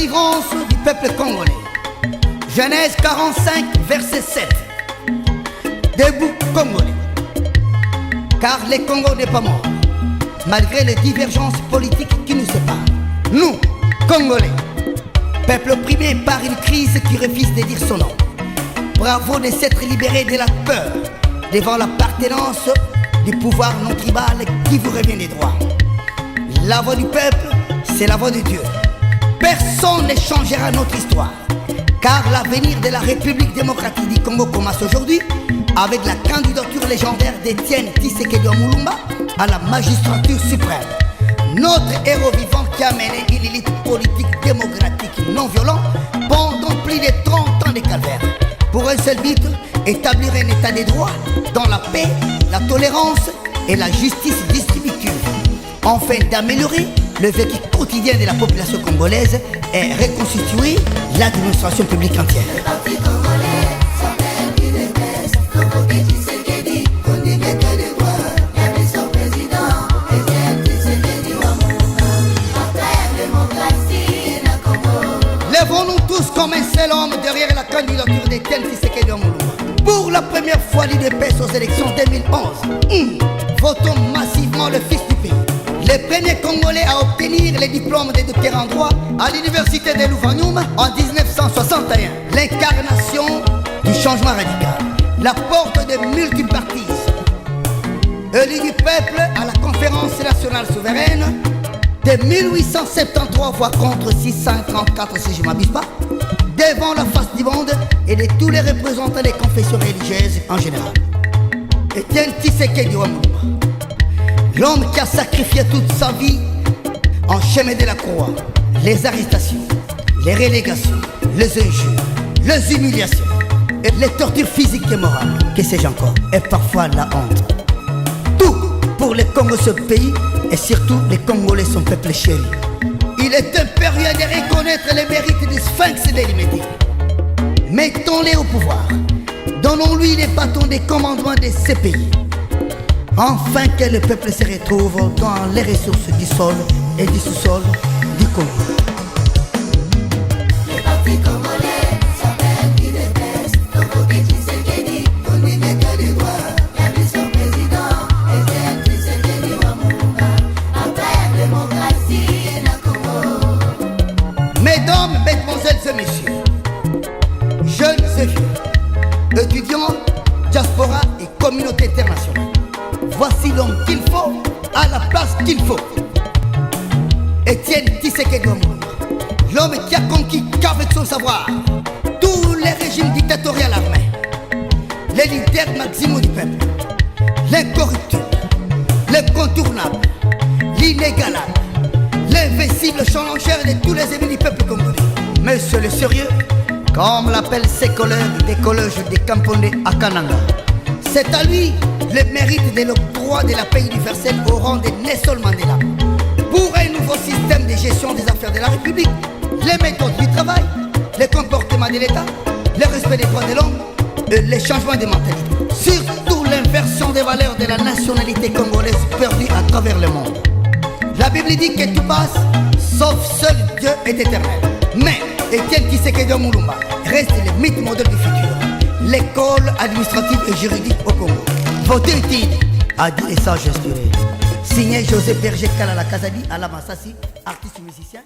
délivrance du peuple congolais. Genèse 45, verset 7. Debout Congolais, car le Congo n'est pas mort, malgré les divergences politiques qui nous séparent. Nous, Congolais, peuple opprimé par une crise qui refuse de dire son nom. Bravo de s'être libéré de la peur devant l'appartenance du pouvoir non tribal qui vous revient des droits. La voix du peuple, c'est la voix de Dieu. Personne ne changera notre histoire, car l'avenir de la République démocratique du Congo commence aujourd'hui avec la candidature légendaire d'Étienne Tshisekedi Mulumba à la magistrature suprême. Notre héros vivant qui a mené une élite politique démocratique non violente pendant plus de 30 ans de calvaire. Pour un seul but, établir un état de droit dans la paix, la tolérance et la justice distributive, afin d'améliorer le vécu quotidien de la population congolaise et reconstituer l'administration publique entière. Lèvons-nous tous comme un seul homme derrière la candidature d'Étienne Tshisekedi Mulumba. Pour la première fois l'UDPS aux élections 2011, votons massivement le fils du pays. Le premier Congolais à obtenir les diplômes de docteur en droit à l'université de Louvain en 1961. L'incarnation du changement radical. La porte de multipartisme. Élu du peuple à la conférence nationale souveraine de 1873 voix contre 634 si je ne m'abuse pas, devant la face du monde et de tous les représentants des confessions religieuses en général. Étienne Tshisekedi Mulumba, l'homme qui a sacrifié toute sa vie en chemin de la croix, les arrestations, les relégations, les injures, les humiliations, et les tortures physiques et morales, que sais-je encore, et parfois la honte. Tout pour le Congo, ce pays, et surtout les Congolais, son peuple chéri. Il est impérieux de reconnaître les mérites du Sphinx de l'Imédie. Mettons-les au pouvoir. Donnons-lui les bâtons des commandements de ce pays. Enfin que le peuple se retrouve dans les ressources du sol et du sous-sol du Congo. Les partis congolais s'appellent UDPS, convoqué Tshisekedi, on n'y met que du droit. La mission président, Étienne Tshisekedi Mulumba, après démocratie na Congo. Mesdames, mesdemoiselles et messieurs, jeunes et vieux, étudiants, diaspora et communauté internationale, voici l'homme qu'il faut à la place qu'il faut. Étienne Tshisekedi Mulumba, l'homme qui a conquis qu'avec son savoir tous les régimes dictatoriaux armés, les leaders maximaux du peuple, l'incorruptible, l'incontournable, l'inégalable, l'invincible challengeur de tous les ennemis du peuple congolais. Monsieur le sérieux, comme l'appellent ses collègues des collèges de Kampondé à Kananga. C'est à lui le mérite de l'octroi de la paix universelle au rang de Nelson Mandela. Pour un nouveau système de gestion des affaires de la République, les méthodes du travail, le comportement de l'État, le respect des droits de l'homme et les changements de mentalité. Surtout l'inversion des valeurs de la nationalité congolaise perdue à travers le monde. La Bible dit que tout passe, sauf seul Dieu est éternel. Mais Étienne Tshisekedi Mulumba reste le mythe modèle du futur. L'école administrative et juridique au Congo. Voter utile, a dit les sages inspirés. Signé José Berger Kalala Kazadi, Alain Massassi, artiste musicien.